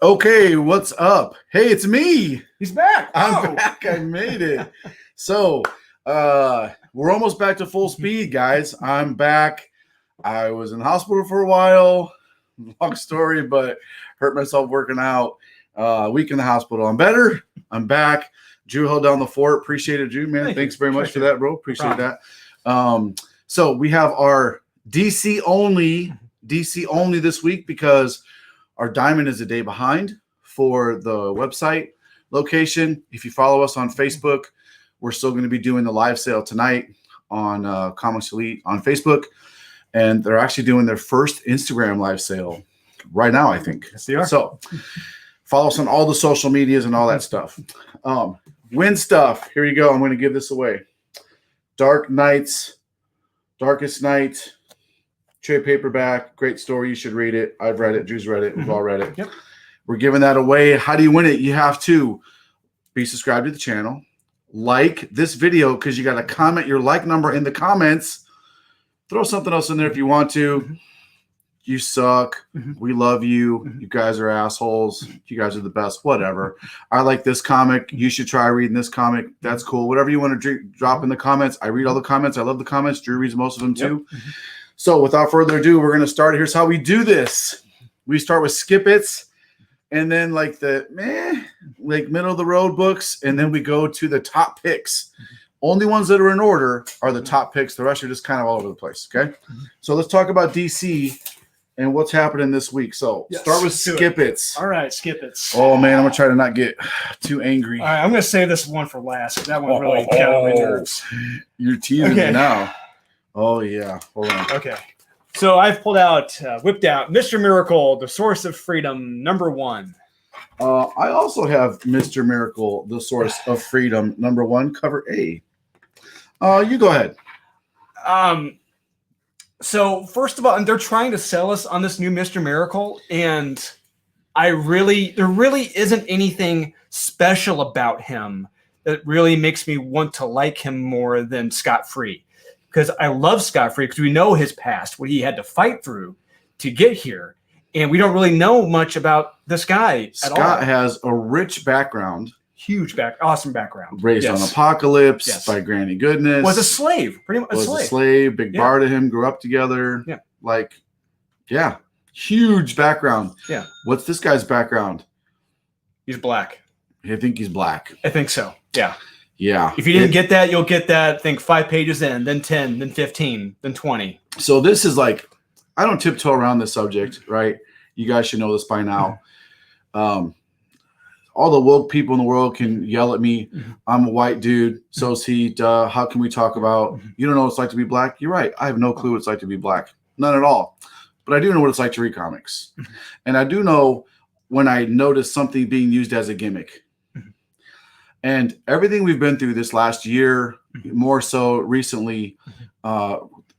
Okay, what's up? Hey, it's me. He's back. I'm back. I made it. So, we're almost back to full speed, guys. I'm back. I was in the hospital for a while. Long story, but hurt myself working out. Week in the hospital. I'm better. I'm back. Drew held down the fort. Appreciate it, Drew, man. Thanks very much for that, bro. Appreciate that. So we have our DC only this week because our diamond is a day behind for the website location. If you follow us on Facebook, we're still going to be doing the live sale tonight on Comics Elite on Facebook. And they're actually doing their first Instagram live sale right now, I think. Yes, they are. So follow us on all the social medias and all that stuff. Win stuff. Here you go. I'm going to give this away. Darkest Night. Trade paperback, great story. You should read it. I've read it. Drew's read it. We've all read it. Yep. We're giving that away. How do you win it? You have to be subscribed to the channel, like this video because you got to comment your like number in the comments. Throw something else in there if you want to. You suck. We love you. You guys are assholes. You guys are the best. Whatever. I like this comic. You should try reading this comic. That's cool. Whatever you want to drop in the comments. I read all the comments. I love the comments. Drew reads most of them too. So without further ado, we're going to start. Here's how we do this. We start with skip its and then like the middle of the road books. And then we go to the top picks. Only ones that are in order are the top picks. The rest are just kind of all over the place. Okay. So let's talk about DC and what's happening this week. So start with skip its. All right. Skip its. Oh man, I'm going to try to not get too angry. All right. I'm going to save this one for last. That one really got on my nerves. You're teasing me now. Oh, yeah. Hold on. Okay. So I've whipped out Mr. Miracle, The Source of Freedom, #1. I also have Mr. Miracle, The Source of Freedom, #1, cover A. You go ahead. So first of all, they're trying to sell us on this new Mr. Miracle, and there really isn't anything special about him that really makes me want to like him more than Scott Free. Because I love Scott Free because we know his past, what he had to fight through to get here. And we don't really know much about this guy at all. Scott has a rich background. Awesome background. Raised on Apocalypse by Granny Goodness. Was a slave. Pretty much a slave. Big bar to him. Grew up together. Yeah. Huge background. Yeah. What's this guy's background? He's black. I think he's black. I think so. Yeah. Yeah. If you didn't get that, you'll get that, I think 5 pages in, then 10, then 15, then 20. So this is like, I don't tiptoe around this subject, right? You guys should know this by now. All the woke people in the world can yell at me. I'm a white dude. So is he. Duh. How can we talk about, you don't know what it's like to be black? You're right. I have no clue what it's like to be black. None at all. But I do know what it's like to read comics. And I do know when I notice something being used as a gimmick. And everything we've been through this last year, more so recently,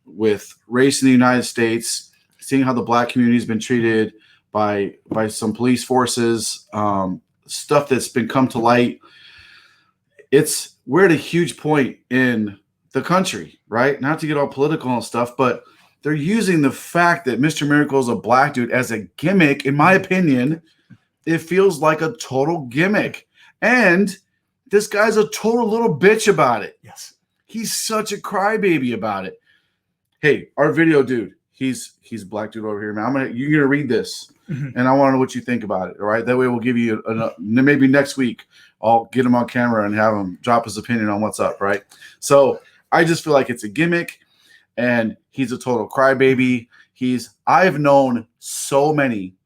with race in the United States, seeing how the black community has been treated by some police forces, stuff that's been come to light. We're at a huge point in the country, right? Not to get all political and stuff, but they're using the fact that Mr. Miracle is a black dude as a gimmick. In my opinion, it feels like a total gimmick. And this guy's a total little bitch about it. Yes. He's such a crybaby about it. Hey, our video dude, he's black dude over here, man. You're gonna read this, and I want to know what you think about it. All right, that way we'll give you maybe next week. I'll get him on camera and have him drop his opinion on what's up. Right. So I just feel like it's a gimmick, and he's a total crybaby. I've known so many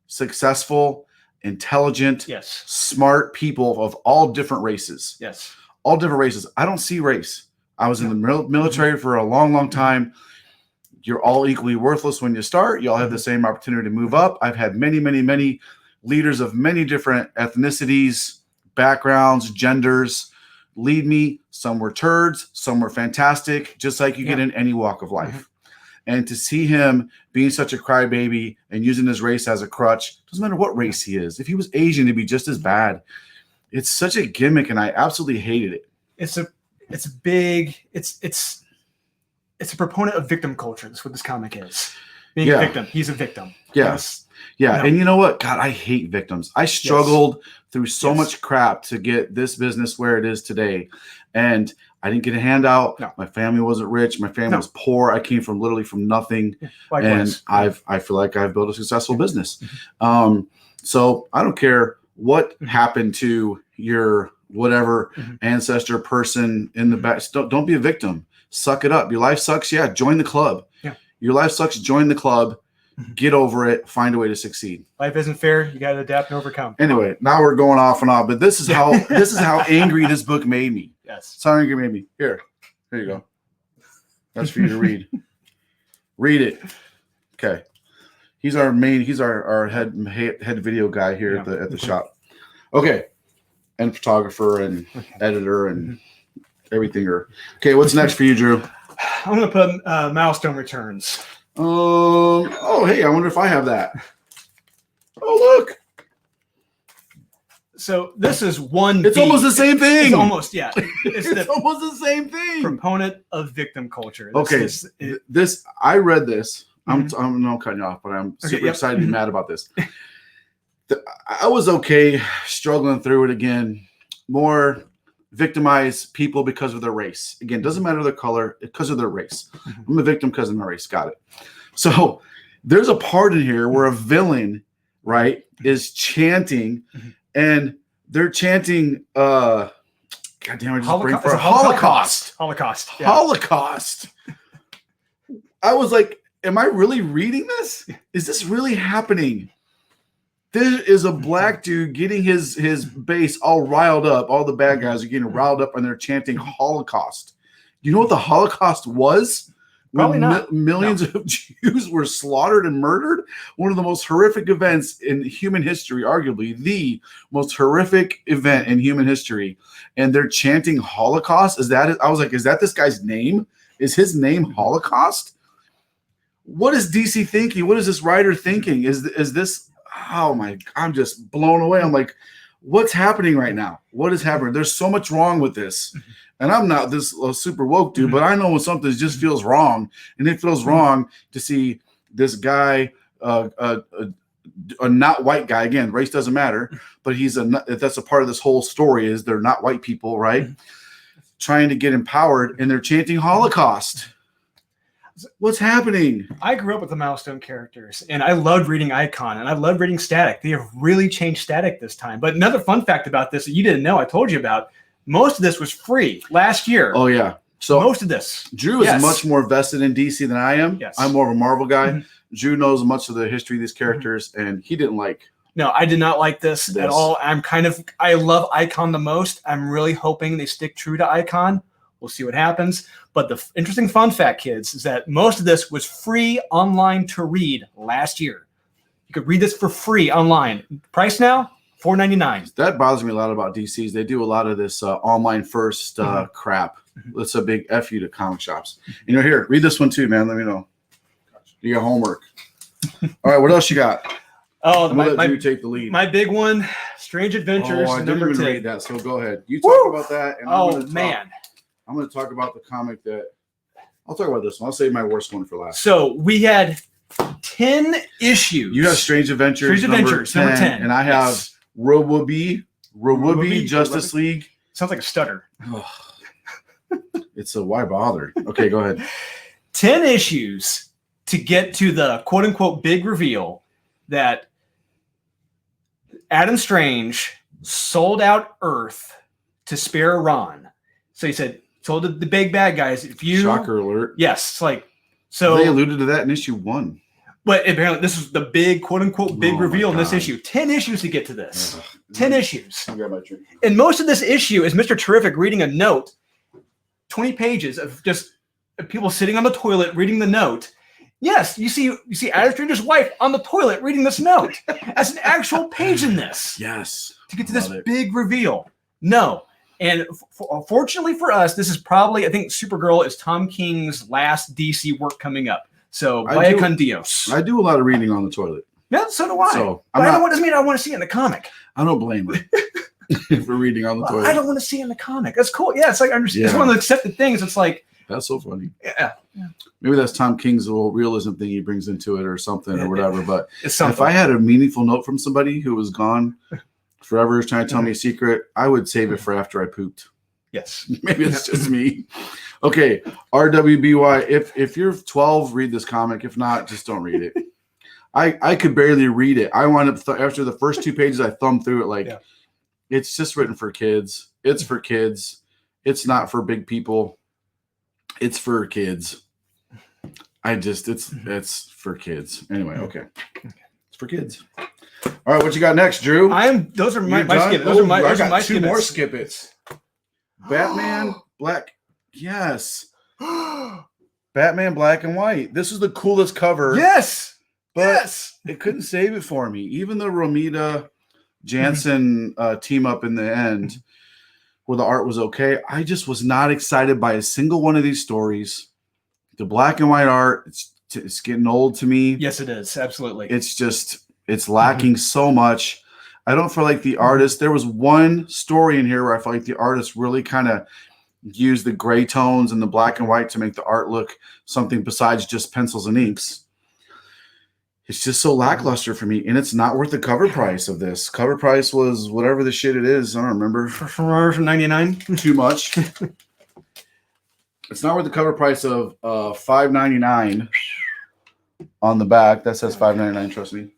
successful, intelligent, smart people of all different races. Yes. All different races. I don't see race. I was in the military for a long, long time. You're all equally worthless when you start. You all have the same opportunity to move up. I've had many, many, many leaders of many different ethnicities, backgrounds, genders lead me. Some were turds. Some were fantastic, just like you get in any walk of life. And to see him being such a crybaby and using his race as a crutch, doesn't matter what race he is. If he was Asian, it'd be just as bad. It's such a gimmick, and I absolutely hated it. It's a proponent of victim culture. That's what this comic is. Being a victim. He's a victim. Yes. Yeah. No. And you know what? God, I hate victims. I struggled through so much crap to get this business where it is today. And I didn't get a handout. No. My family wasn't rich. My family was poor. I came from literally from nothing. Likewise. And I feel like I've built a successful business. So I don't care what happened to your whatever ancestor person in the back. Don't be a victim. Suck it up. Your life sucks. Yeah. Join the club. Yeah. Your life sucks. Join the club. Get over it. Find a way to succeed. Life isn't fair. You got to adapt and overcome. Anyway, now we're going off and off, but this is how angry this book made me. Yes. It's how angry it made me. Here you go. That's for you to read. Read it. Okay. He's our head video guy here at the shop. Okay. And photographer and editor and everything. Okay, what's next for you, Drew? I'm going to put milestone returns. Oh, hey, I wonder if I have that. Oh, look. So this is one. It's almost the same thing. It's almost, yeah. It's almost the same thing. Proponent of victim culture. This I read this. I'm not cutting you off, but I'm super excited to be mad about this. I was okay struggling through it again. More victimize people because of their race. Again, doesn't matter their color, because of their race. I'm a victim because of my race. Got it. So there's a part in here where a villain, right, is chanting, and they're chanting God damn it, Holocaust. Holocaust. Yeah. Holocaust. I was like, am I really reading this? Is this really happening? There is a black dude getting his base all riled up. All the bad guys are getting riled up and they're chanting Holocaust. You know what the Holocaust was? Probably not. Millions of Jews were slaughtered and murdered. One of the most horrific events in human history, arguably the most horrific event in human history. And they're chanting Holocaust. I was like, is that this guy's name? Is his name Holocaust? What is DC thinking? What is this writer thinking? Is this? Oh my! I'm just blown away. I'm like, what's happening right now? What is happening? There's so much wrong with this, and I'm not this super woke dude, but I know when something just feels wrong, and it feels wrong to see this guy, a not white guy. Again, race doesn't matter, but that's a part of this whole story. Is they're not white people, right? Trying to get empowered, and they're chanting Holocaust. What's happening? I grew up with the milestone characters, and I loved reading Icon, and I loved reading Static. They have really changed Static this time. But another fun fact about this that you didn't know, I told you about, most of this was free last year. Oh, yeah. So most of this. Drew is much more vested in DC than I am. Yes. I'm more of a Marvel guy. Drew knows much of the history of these characters, and he didn't like. No, I did not like this at all. I love Icon the most. I'm really hoping they stick true to Icon. We'll see what happens. But the interesting fun fact, kids, is that most of this was free online to read last year. You could read this for free online. Price now, $4.99. That bothers me a lot about DCs. They do a lot of this online first crap. It's a big F you to comic shops. Here, read this one too, man. Let me know. You got homework. All right, what else you got? Oh, I'm gonna let you take the lead. My big one, Strange Adventures. I didn't even 10. read that, so go ahead. You talk about that. And I'm going to talk about the comic I'll talk about this one. I'll save my worst one for last. So we had 10 issues. You have Strange Adventures, number 10. And I have Rowobi Justice League. Sounds like a stutter. It's a why bother? Okay, go ahead. 10 issues to get to the quote unquote big reveal that Adam Strange sold out Earth to spare Ron. So he said, told the big bad guys, if you shocker alert. Yes, so they alluded to that in issue 1. But apparently this is the big quote unquote big reveal in this issue. 10 issues to get to this. 10 issues. I got my drink. And most of this issue is Mr. Terrific reading a note, 20 pages of just people sitting on the toilet reading the note. Yes, you see Adam Strange's wife on the toilet reading this note. That's an actual page in this. Yes. To get to this big reveal. No. And fortunately for us, this is probably, I think Supergirl is Tom King's last DC work coming up. So, vaya con Dios. I do a lot of reading on the toilet. Yeah, so do I. So, but I don't doesn't mean I want to see it in the comic. I don't blame her for reading on the toilet. I don't want to see it in the comic. That's cool. Yeah, it's like, it's one of the accepted things. It's like, That's so funny. Yeah. Maybe that's Tom King's little realism thing he brings into it or something or whatever. But It's something. if I had a meaningful note from somebody who was gone forever is trying to tell me a secret, I would save it for after I pooped. Yes. Maybe it's just me. Okay. RWBY. If you're 12, read this comic. If not, just don't read it. I could barely read it. I wound up after the first 2 pages, I thumbed through it like it's just written for kids. It's for kids. It's not for big people. It's for kids. It's for kids. Anyway, okay. It's for kids. All right, what you got next, Drew? Those are my skip. Those are my I got my 2 more skip its. Batman Black. Yes. Batman Black and White. This is the coolest cover. Yes. But it couldn't save it for me. Even the Romita Jansen team up in the end where the art was okay, I just was not excited by a single one of these stories. The black and white art, it's getting old to me. Yes, it is. Absolutely. It's lacking so much. I don't feel like the artist, there was one story in here where I felt like the artist really kind of used the gray tones and the black and white to make the art look something besides just pencils and inks. It's just so lackluster for me, and it's not worth the cover price of this. Cover price was whatever the shit it is. I don't remember. From 99. Too much. It's not worth the cover price of $5.99 on the back. That says $5.99. Trust me,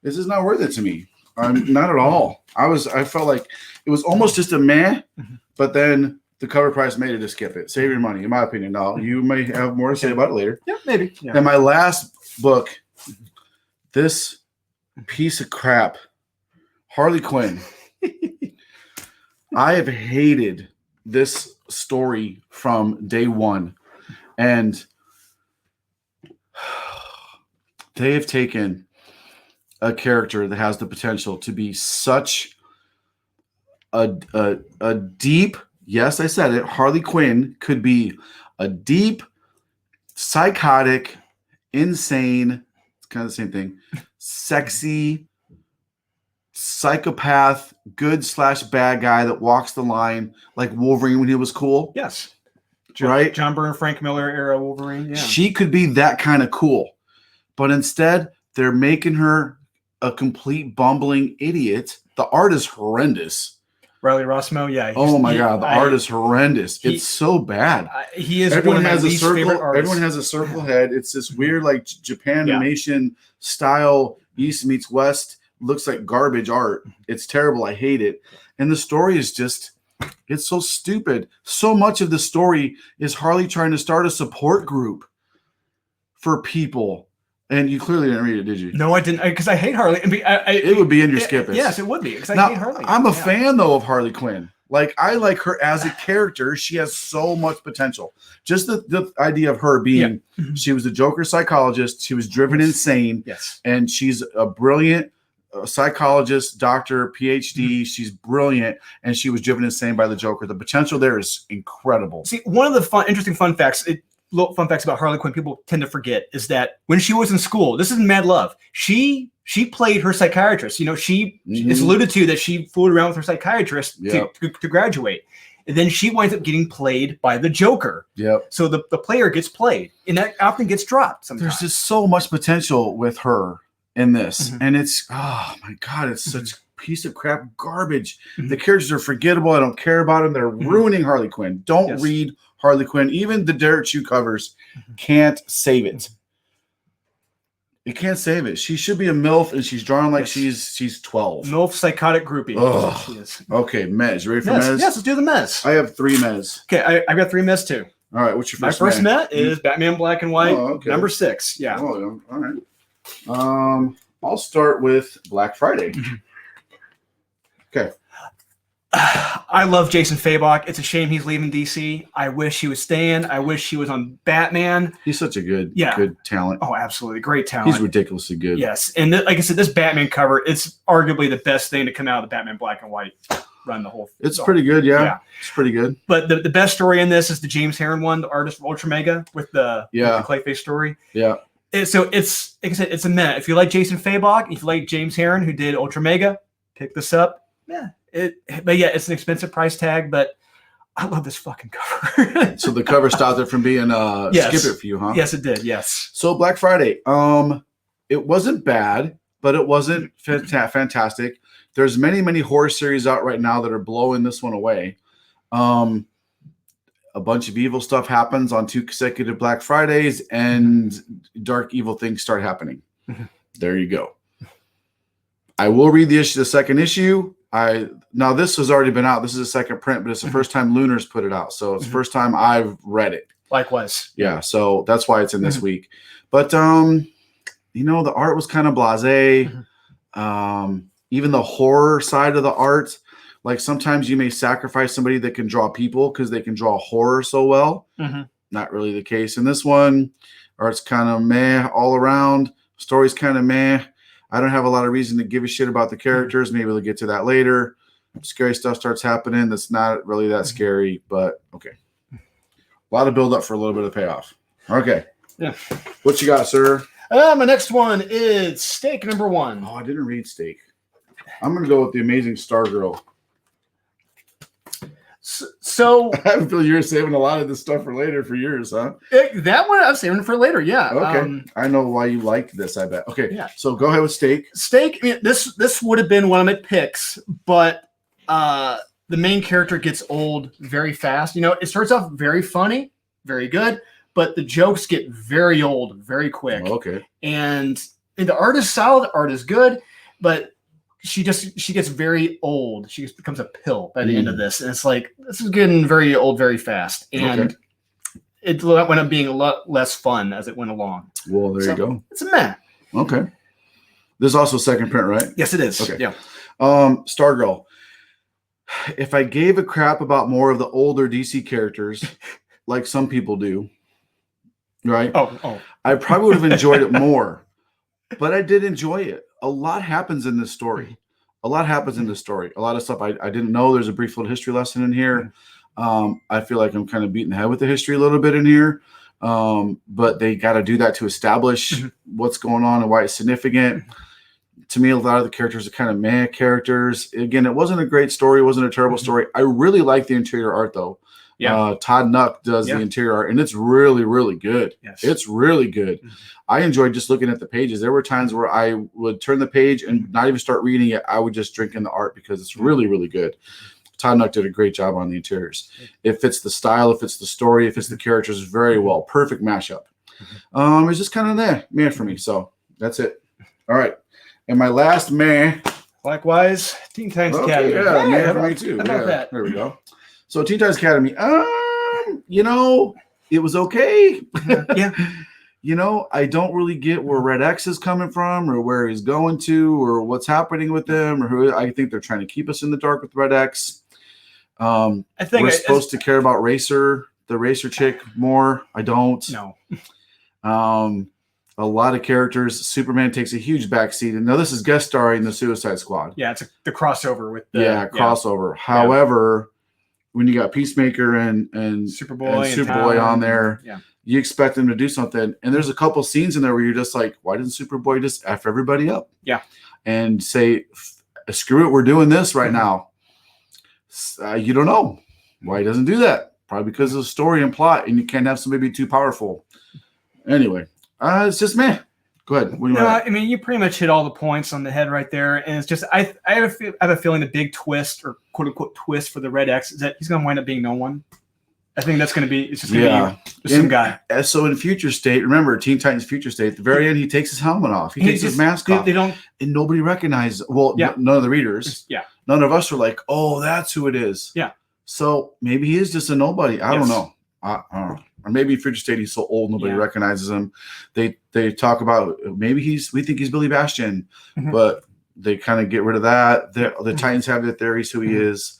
this is not worth it to me. Not at all. I felt like it was almost just a meh, but then the cover price made it to skip it. Save your money, in my opinion. Now you may have more to say about it later. Yeah, maybe. Yeah. And my last book. This piece of crap, Harley Quinn. I have hated this story from day one. And they have taken a character that has the potential to be such a deep, yes, I said it, Harley Quinn could be a deep, psychotic, insane, kind of the same thing, sexy psychopath, good/bad guy that walks the line like Wolverine when he was cool. Yes. Right? John Byrne, Frank Miller era Wolverine. Yeah. She could be that kind of cool. But instead, they're making her a complete bumbling idiot. The art is horrendous. Riley Rossmo, yeah. Oh my God, the art is horrendous. It's so bad. He is everyone one of has my a least circle. favorite artists. Everyone has a circle head. It's this weird, like Japanimation style, East meets West. Looks like garbage art. It's terrible. I hate it. And the story is just, it's so stupid. So much of the story is Harley trying to start a support group for people. And you clearly didn't read it, did you? No, I didn't, because I hate Harley. It would be in your skip. Yes, it would be, because I hate Harley. I'm a fan, though, of Harley Quinn. Like, I like her as a character. She has so much potential. Just the idea of her being, she was a Joker psychologist. She was driven insane. Yes. And she's a brilliant psychologist, doctor, PhD. She's brilliant. And she was driven insane by the Joker. The potential there is incredible. See, one of the interesting fun facts, little fun facts about Harley Quinn people tend to forget is that when she was in school, this is in Mad Love, she played her psychiatrist. You know, it's alluded to that she fooled around with her psychiatrist to graduate. And then she winds up getting played by the Joker. Yep. So the player gets played, and that often gets dropped sometimes. There's just so much potential with her in this. And it's, oh my God, it's such piece of crap garbage. The characters are forgettable. I don't care about them. They're ruining Harley Quinn. Don't read Harley Quinn. Even the Derek Chew covers can't save it. It can't save it. She should be a MILF, and she's drawn like she's 12. MILF psychotic groupie. She is. Okay, Mez. You ready for Mez? Yes, let's do the Mez. I have 3 Mez. Okay, I've got 3 Mez too. All right, what's your first? My first Mez is Batman Black and White, number 6. Yeah. Oh, all right. I'll start with Black Friday. Okay. I love Jason Fabok. It's a shame he's leaving DC. I wish he was staying. I wish he was on Batman. He's such a good talent. Oh, absolutely. Great talent. He's ridiculously good. Yes. And like I said, this Batman cover, it's arguably the best thing to come out of the Batman Black and White run the whole It's pretty good, yeah. It's pretty good. But the best story in this is the James Herron one, the artist of Ultra Mega with the Clayface story. Yeah. So it's, like I said, it's a meh. If you like Jason Fabok, if you like James Herron, who did Ultra Mega, pick this up. Yeah. But yeah, it's an expensive price tag, but I love this fucking cover. So the cover stopped it from being Yes. skip it for you, huh? Yes, it did. Yes. So Black Friday, it wasn't bad, but it wasn't fantastic. There's many horror series out right now that are blowing this one away. A bunch of evil stuff happens on 2 consecutive Black Fridays, and dark evil things start happening. There you go. I will read the second issue. Now this has already been out. This is a second print, but it's the first time Lunar's put it out, so it's the first time I've read it. Likewise. Yeah, so that's why it's in this week. But the art was kind of blasé. Even the horror side of the art, like sometimes you may sacrifice somebody that can draw people because they can draw horror so well. Not really the case in this one. Art's kind of meh all around. Story's kind of meh. I don't have a lot of reason to give a shit about the characters. Maybe we'll get to that later. Scary stuff starts happening. That's not really that scary, but okay. A lot of build up for a little bit of payoff. Okay. Yeah. What you got, sir? My next one is Steak number 1. Oh, I didn't read Steak. I'm going to go with The Amazing Stargirl. So I feel you're saving a lot of this stuff for later for yours, huh? That one I'm saving for later. Yeah. Okay. I know why you liked this, I bet. Okay. Yeah. So go ahead with Steak. Steak. I mean, this would have been one of my picks, but the main character gets old very fast. It starts off very funny, very good, but the jokes get very old very quick. Okay. And the art is solid, art is good, but she gets very old. She just becomes a pill by the end of this. And it's like, this is getting very old very fast. And it went up being a lot less fun as it went along. Well, there you go. It's a meh. Okay. There's also a second print, right? Yes, it is. Okay. Yeah. Stargirl. If I gave a crap about more of the older DC characters, like some people do, right? Oh. I probably would have enjoyed it more. But I did enjoy it. A lot happens in this story. A lot of stuff I didn't know. There's a brief little history lesson in here. I feel like I'm kind of beating the head with the history a little bit in here. But they got to do that to establish what's going on and why it's significant. To me, a lot of the characters are kind of meh characters. Again, it wasn't a great story. It wasn't a terrible story. I really like the interior art, though. Yeah. Todd Nuck does the interior art, and it's really, really good. Yes. It's really good. I enjoyed just looking at the pages. There were times where I would turn the page and not even start reading it. I would just drink in the art because it's really, really good. Todd Nuck did a great job on the interiors. It fits the style, it fits the story, it fits the characters very well. Perfect mashup. It's just kind of meh for me. So that's it. All right. And my last meh. Likewise, Teen Titans Academy. Yeah, meh for me too. How about that? There we go. So Teen Titans Academy, it was okay. Yeah. I don't really get where Red X is coming from or where he's going to or what's happening with them or who. I think they're trying to keep us in the dark with Red X. I think we're supposed to care about the Racer chick more. I don't. No. A lot of characters. Superman takes a huge backseat. And now this is guest starring the Suicide Squad. Yeah, it's the crossover with the crossover. However, when you got Peacemaker and Superboy on there, you expect them to do something. And there's a couple scenes in there where you're just like, why didn't Superboy just F everybody up? Yeah. And say, screw it, we're doing this right now. You don't know why he doesn't do that. Probably because of the story and plot, and you can't have somebody be too powerful. Anyway, it's just meh. Go ahead. What do you want? I mean, you pretty much hit all the points on the head right there. And it's just, I have a feeling the big twist or quote unquote twist for the Red X is that he's going to wind up being no one. I think that's going to be, it's just going to be some guy. So in Future State, remember Teen Titans Future State, at the very end, he takes his helmet off. He takes his mask off. They don't, and nobody recognizes, none of the readers. Yeah. None of us are like, oh, that's who it is. Yeah. So maybe he is just a nobody. I don't know. I don't know. Or maybe Future State, he's so old nobody recognizes him. They talk about maybe we think he's Billy Bastion, but they kind of get rid of that. The Titans have their theories who he is.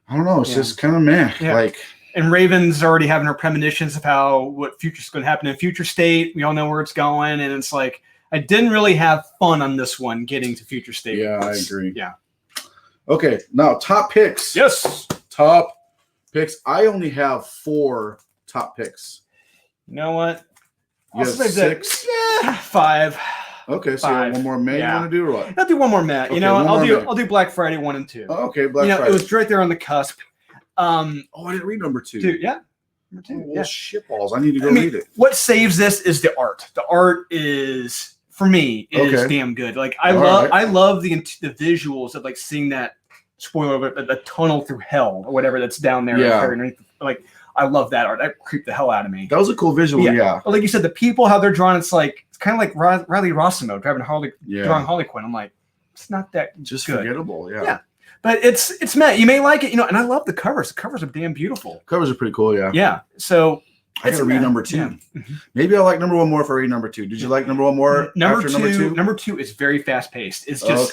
I don't know. It's just kind of meh. Yeah. And Raven's already having her premonitions of what future's going to happen in Future State. We all know where it's going, and it's like I didn't really have fun on this one getting to Future State. Yeah, I agree. Yeah. Okay, now top picks. Yes. Top picks. I only have 4 top picks. You know what? You have 6? Yeah, 5. Okay, so you have one more May you want to do or what? I'll do one more Matt. Okay, I'll do Black Friday 1 and 2. Oh, okay, Black Friday. It was right there on the cusp. Oh, I didn't read number 2. Yeah. Number 2. Well, shitballs. I need to go read it. What saves this is the art. The art is, for me, is damn good. Like I love the visuals of like seeing that spoiler alert, the tunnel through hell or whatever that's down there. Yeah. Like I love that art. That creeped the hell out of me. That was a cool visual. Yeah. But like you said, the people, how they're drawn, it's kind of like Riley Rossimo drawing Harley Quinn. I'm like, it's not that just good. Forgettable. Yeah. But it's Matt. You may like it, and I love the covers. The covers are damn beautiful. Covers are pretty cool. Yeah. Yeah. So I gotta read number 2. Yeah. Maybe I like number 1 more if I read number 2. Did you like number 1 more? Number 2. Number 2 is very fast paced. It's just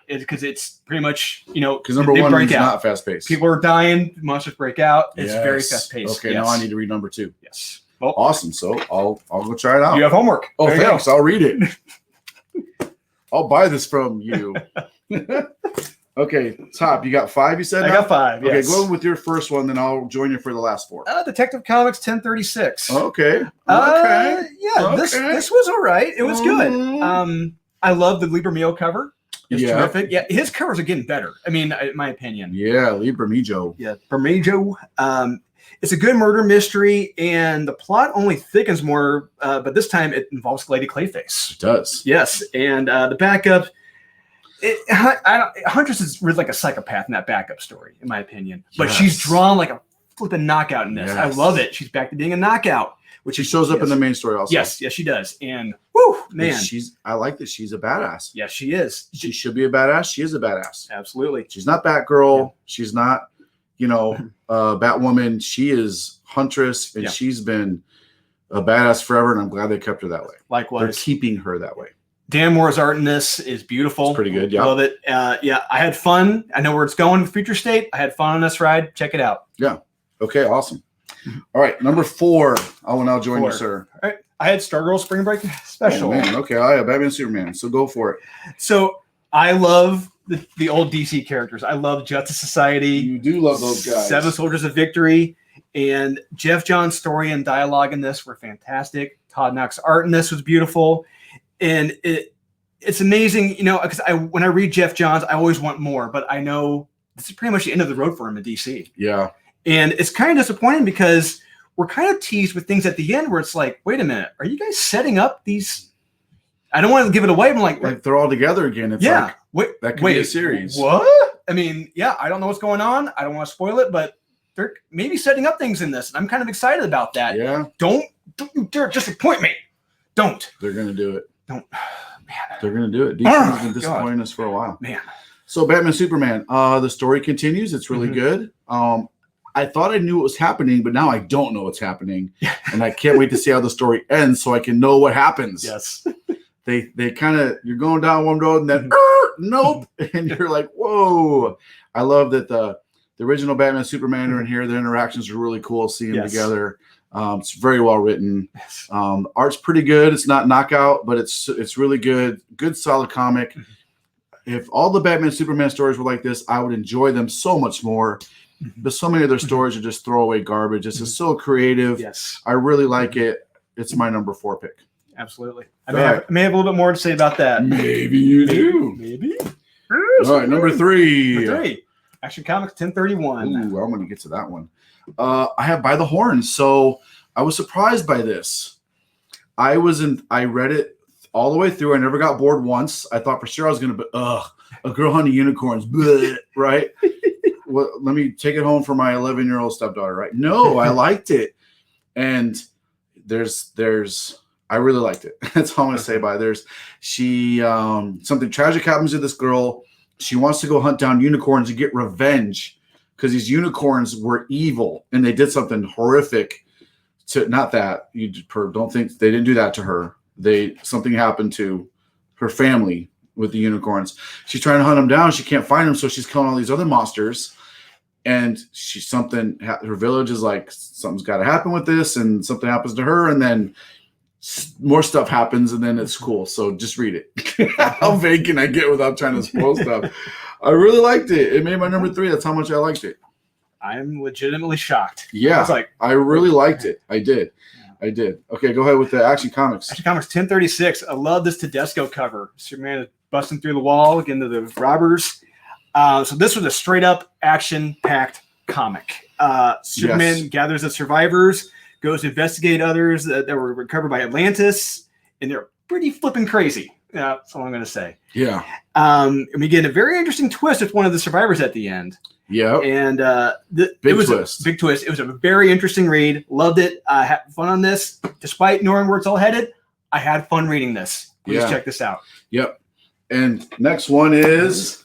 because it's pretty much because number 1 is not fast paced. People are dying. Monsters break out. It's very fast paced. Okay, now I need to read number 2. Yes. Well, awesome. So I'll go try it out. You have homework. Oh, thanks. I'll read it. I'll buy this from you. Okay, Top, you got 5, you said? I got 5, yes. Okay, go with your first one, then I'll join you for the last 4. Detective Comics 1036. Okay. Yeah, this was all right. It was good. I love the Libremio cover. It's terrific. Yeah, his covers are getting better. I mean, in my opinion. Yeah, Libremio. Yeah, Bermejo. It's a good murder mystery, and the plot only thickens more, but this time it involves Lady Clayface. It does. Yes, and the backup... Huntress is really like a psychopath in that backup story, in my opinion. But she's drawn like a flipping knockout in this. Yes. I love it. She's back to being a knockout, which she shows up in the main story also. Yes, she does. And whoo, man, I like that she's a badass. Yes, she is. She should be a badass. She is a badass. Absolutely. She's not Batgirl. Yeah. She's not, Batwoman. She is Huntress, and she's been a badass forever. And I'm glad they kept her that way. Likewise, they're keeping her that way. Dan Moore's art in this is beautiful. It's pretty good. Yeah. Love it. I had fun. I know where it's going with Future State. I had fun on this ride. Check it out. Yeah. Okay. Awesome. All right. Number 4. I will now join you, sir. All right. I had Stargirl Spring Break Special. Oh, man. Okay. I have Batman Superman. So go for it. So I love the old DC characters. I love Justice Society. You do love those guys. 7 Soldiers of Victory. And Jeff John's story and dialogue in this were fantastic. Todd Knox's art in this was beautiful. And it's amazing, because when I read Jeff Johns, I always want more, but I know this is pretty much the end of the road for him in DC. Yeah. And it's kind of disappointing because we're kind of teased with things at the end where it's like, wait a minute, are you guys setting up these? I don't want to give it away. I'm like they're all together again. It's that could be a series. What? I mean, I don't know what's going on. I don't want to spoil it, but they're maybe setting up things in this. And I'm kind of excited about that. Yeah. Don't you dare disappoint me. Don't. They're going to do it. Don't. Man. They're going to do it. DC has been disappointing us for a while. Man. So Batman Superman, the story continues. It's really good. I thought I knew what was happening, but now I don't know what's happening. And I can't wait to see how the story ends so I can know what happens. Yes. They kind of, you're going down one road and then, nope. And you're like, whoa. I love that the original Batman Superman are in here. Their interactions are really cool seeing them together. It's very well written. Art's pretty good. It's not knockout, but it's really good. Good, solid comic. If all the Batman Superman stories were like this, I would enjoy them so much more. But so many of their stories are just throwaway garbage. It's just so creative. Yes. I really like it. It's my number 4 pick. Absolutely. I may have a little bit more to say about that. Maybe you do. Maybe. All right, number 3. Number 3. Action Comics 1031. Ooh, I'm going to get to that one. I have By the Horns. So I was surprised by this. I read it all the way through. I never got bored once. I thought for sure I was going to be, a girl hunting unicorns, bleh, right? Well, let me take it home for my 11-year-old stepdaughter, right? No, I liked it. And I really liked it. That's all I'm going to say about it. Something tragic happens to this girl. She wants to go hunt down unicorns and get revenge because these unicorns were evil and they did something horrific to, not that you don't think they didn't do that to her. Something happened to her family with the unicorns. She's trying to hunt them down. She can't find them. So she's killing all these other monsters. And her village is like, something's got to happen with this, and something happens to her. And then more stuff happens, and then it's cool. So just read it. How vague can I get without trying to spoil stuff? I really liked it. It made my number 3. That's how much I liked it. I'm legitimately shocked. Yeah. I really liked it. I did. Okay, go ahead with the Action Comics. Action Comics 1036. I love this Tedesco cover. Superman is busting through the wall again to the robbers. So this was a straight up action packed comic. Superman gathers the survivors, goes to investigate others that were recovered by Atlantis, and they're pretty flipping crazy. That's all I'm going to say. Yeah. And we get a very interesting twist with one of the survivors at the end. Yeah. And big twist. A big twist. It was a very interesting read. Loved it. I had fun on this. Despite knowing where it's all headed, I had fun reading this. Please check this out. Yep. And next one is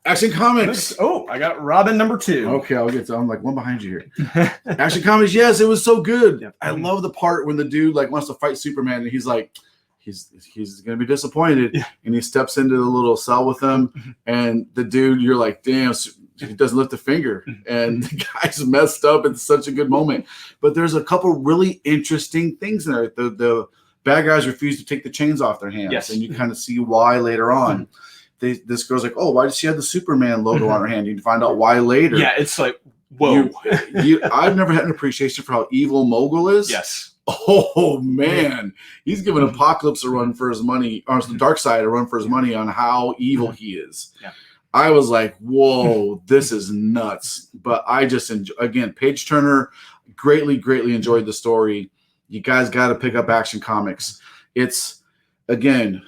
Action Comics. Oh, I got Robin number 2. Okay, I'll get to. I'm like one behind you here. Action Comics. Yes, it was so good. Yep. I love the part when the dude like wants to fight Superman, and he's like, he's gonna be disappointed, and he steps into the little cell with him, and the dude, you're like, damn. He doesn't lift a finger, and the guy's messed up. It's such a good moment. But there's a couple really interesting things in there. The bad guys refuse to take the chains off their hands, and you kind of see why later on. This girl's like, oh, why does she have the Superman logo on her hand? You can find out why later. Yeah, it's like, whoa. I've never had an appreciation for how evil Mogul is. Yes. Oh, man. He's giving Apocalypse a run for his money, or the Dark Side a run for his money on how evil he is. Yeah. I was like, whoa, this is nuts. But I just, again, Page Turner, greatly enjoyed the story. You guys got to pick up Action Comics. It's, again,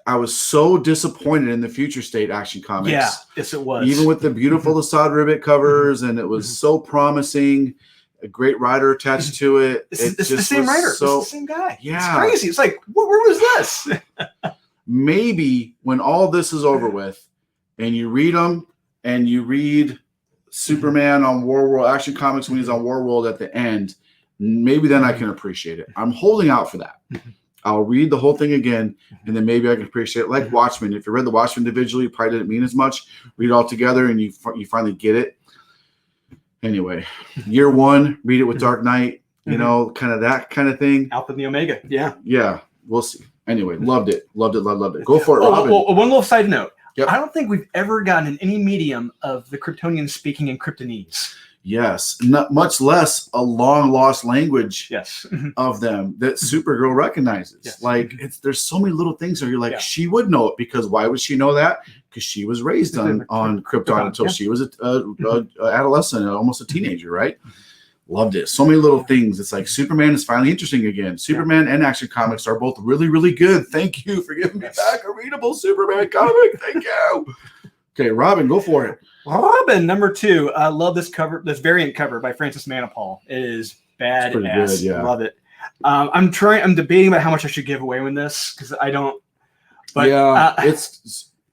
I was so disappointed in the Future State Action Comics. Yeah, yes, it was. Even with the beautiful Assad Ribbit covers, and it was so promising. A great writer attached to it. It's the same writer. It's the same guy. Yeah. It's crazy. It's like, where was this? Maybe when all this is over with, and you read them, and you read Superman on War World, Action Comics when he's on War World at the end, maybe then I can appreciate it. I'm holding out for that. I'll read the whole thing again, and then maybe I can appreciate it. Like Watchmen. If you read the Watchmen individually, you probably didn't mean as much. Read it all together, and you finally get it. Anyway, year 1, read it with Dark Knight, you know, kind of that kind of thing. Alpha and the Omega. Yeah. Yeah, we'll see. Anyway, loved it. Loved it. Go for it, Robin. Well, one little side note. Yep. I don't think we've ever gotten in any medium of the Kryptonians speaking in Kryptonese. Yes, not much less a long lost language of them that Supergirl recognizes. Yes. Like there's so many little things where you're like, she would know it, because why would she know that? Because she was raised on Krypton until she was a adolescent, almost a teenager, right? Loved it. So many little things. It's like Superman is finally interesting again. Superman and Action Comics are both really good. Thank you for giving me back a readable Superman comic. Thank you. Okay, Robin, go for it. Robin number 2. I love this cover, this variant cover by Francis Manapul. It is badass. Good, yeah. Love it. I'm debating about how much I should give away with this, because I don't. But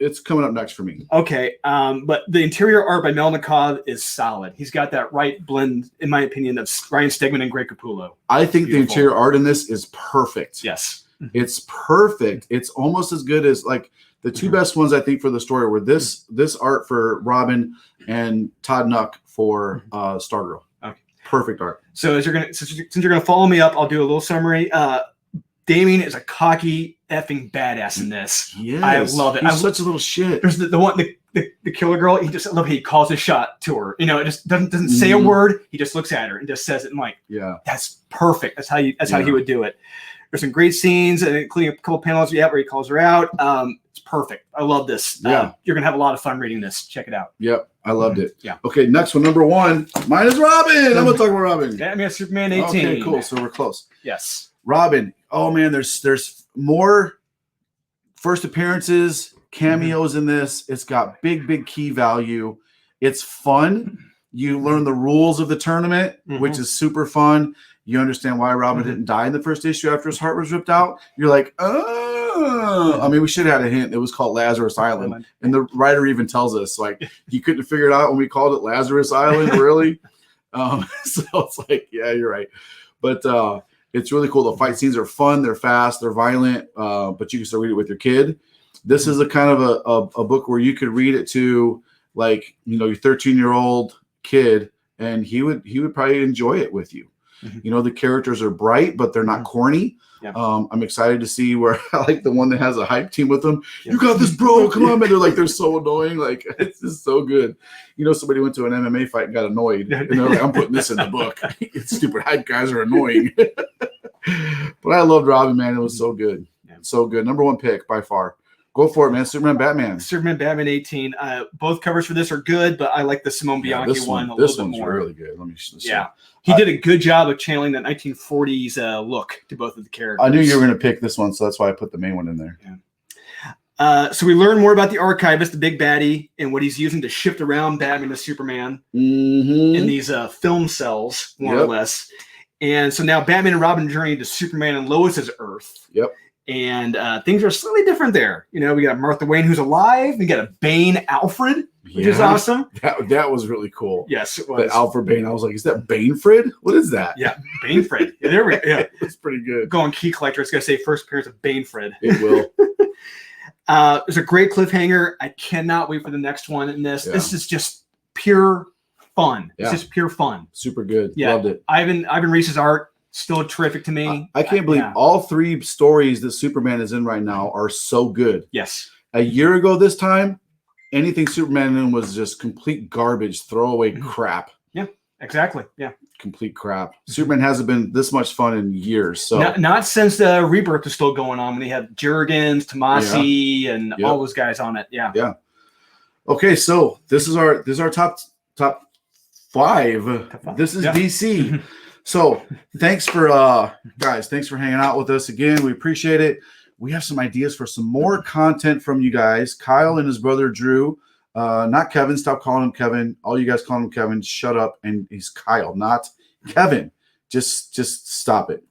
it's coming up next for me. Okay, but the interior art by Mel McCaw is solid. He's got that right blend, in my opinion, of Ryan Stegman and Greg Capullo. I think the interior art in this is perfect. Yes, it's perfect. It's almost as good as like the two best ones I think for the story were this art for Robin and Todd Nuck for Stargirl. Okay, perfect art. So since you're gonna follow me up, I'll do a little summary. Damien is a cocky effing badass in this. Yes. I love it. He's such a little shit. There's the one, the killer girl. I love how he calls a shot to her. You know, it just doesn't say a word. He just looks at her and just says it. And like, that's perfect. That's how he would do it. There's some great scenes, including a couple panels where he calls her out. It's perfect. I love this. Yeah. You're gonna have a lot of fun reading this. Check it out. Yep. I loved it. Yeah. Okay, next one, number 1. Mine is Robin. I'm gonna talk about Robin. Batman Superman 18. Okay, cool. So we're close. Yes. Robin. Oh man, there's more first appearances, cameos in this. It's got big key value. It's fun. You learn the rules of the tournament, which is super fun. You understand why Robin didn't die in the first issue after his heart was ripped out. You're like, oh. I mean, we should have had a hint. It was called Lazarus Island. And the writer even tells us, like, you couldn't figure it out when we called it Lazarus Island, really? So it's like, yeah, you're right. But it's really cool. The fight scenes are fun. They're fast. They're violent. But you can still read it with your kid. This is a kind of a book where you could read it to, like, you know, your 13-year-old kid, and he would probably enjoy it with you. You know, the characters are bright, but they're not corny. Yeah. I'm excited to see where I like the one that has a hype team with them. You got this, bro. Come on, man. They're so annoying. Like, it's just so good. You know, somebody went to an MMA fight and got annoyed. And they're like, I'm putting this in the book. It's stupid hype guys are annoying. But I loved Robin, man. It was so good. Yeah. So good. Number 1 pick by far. Go for it, man. Superman, Batman. Superman, Batman 18. Both covers for this are good, but I like the Simone Bianchi one a little bit more. Really good. Let me see. Yeah. He did a good job of channeling that 1940s look to both of the characters. I knew you were going to pick this one, so that's why I put the main one in there. Yeah. So we learn more about the Archivist, the big baddie, and what he's using to shift around Batman to Superman in these film cells, more or less. And so now Batman and Robin journey to Superman and Lois's Earth. Yep. And things are slightly different there. You know, we got Martha Wayne, who's alive. We got a Bane Alfred, which is awesome. That was really cool. Yes, it was. The Alfred Bane. I was like, is that Banefred? What is that? Yeah, Banefred. Yeah, there we go. Yeah, it's pretty good. Going Key Collector. It's going to say first appearance of Banefred. It will. There's a great cliffhanger. I cannot wait for the next one in this. Yeah. This is just pure fun. It's just pure fun. Super good. Yeah. Loved it. Ivan Reis's art. Still terrific to me. I can't believe all 3 stories that Superman is in right now are so good. Yes. A year ago this time, anything Superman in was just complete garbage, throwaway crap. Yeah, exactly. Yeah. Complete crap. Superman hasn't been this much fun in years. So not since the Rebirth was still going on when they had Jurgens, Tomasi, and all those guys on it. Yeah. Yeah. Okay, so this is our top 5. This is DC. So thanks for guys, thanks for hanging out with us again. We appreciate it. We have some ideas for some more content from you guys. Kyle and his brother Drew, not Kevin. Stop calling him Kevin. All you guys call him Kevin. Shut up. And he's Kyle, not Kevin. Just stop it.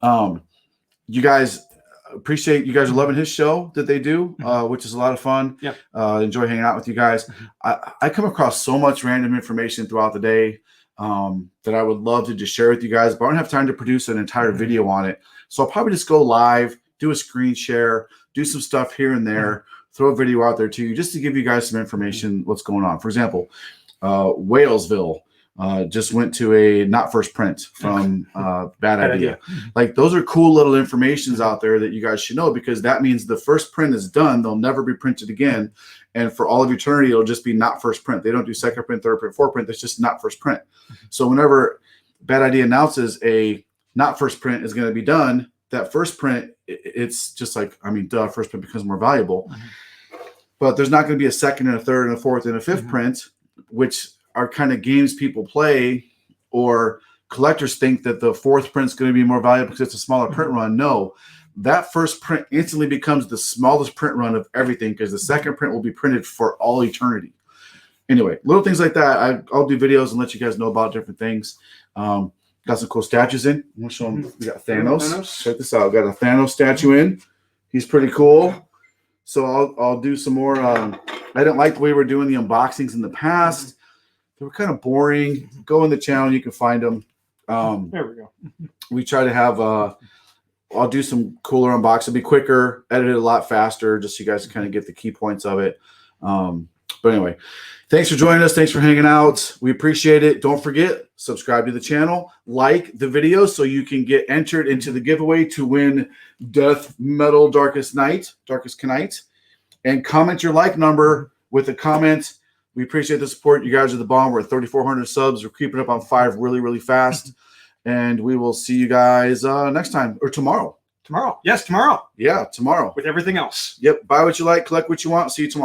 You guys appreciate you guys are loving his show that they do, which is a lot of fun. Yeah. Enjoy hanging out with you guys. I come across so much random information throughout the day that I would love to just share with you guys, but I don't have time to produce an entire video on it. So I'll probably just go live, do a screen share, do some stuff here and there, throw a video out there to you just to give you guys some information what's going on. For example, Walesville just went to a not first print from Bad Idea. Like those are cool little informations out there that you guys should know, because that means the first print is done. They'll never be printed again. And for all of eternity, it'll just be not first print. They don't do second print, third print, fourth print. It's just not first print. So whenever Bad Idea announces a not first print is going to be done, that first print, it's just like, I mean, duh, first print becomes more valuable. But there's not going to be a second and a third and a fourth and a fifth print, which are kind of games people play, or collectors think that the fourth print is going to be more valuable because it's a smaller print run. No, that first print instantly becomes the smallest print run of everything, because the second print will be printed for all eternity. Anyway, little things like that. I'll do videos and let you guys know about different things. Got some cool statues in. I'm going to show them. We got Thanos. Check this out. Got a Thanos statue in. He's pretty cool. So I'll do some more. I didn't like the way we were doing the unboxings in the past. They were kind of boring. Go in the channel. You can find them. There we go. We try to have I'll do some cooler unboxing. It'll be quicker, edit it a lot faster, just so you guys can kind of get the key points of it. But anyway, thanks for joining us. Thanks for hanging out. We appreciate it. Don't forget, subscribe to the channel, like the video so you can get entered into the giveaway to win Death Metal Darkest Knight, and comment your like number with a comment. We appreciate the support. You guys are the bomb. We're at 3,400 subs. We're creeping up on 5 really, really fast. And we will see you guys next time, or tomorrow. Tomorrow. Yes, tomorrow. Yeah, tomorrow. With everything else. Yep. Buy what you like, collect what you want. See you tomorrow.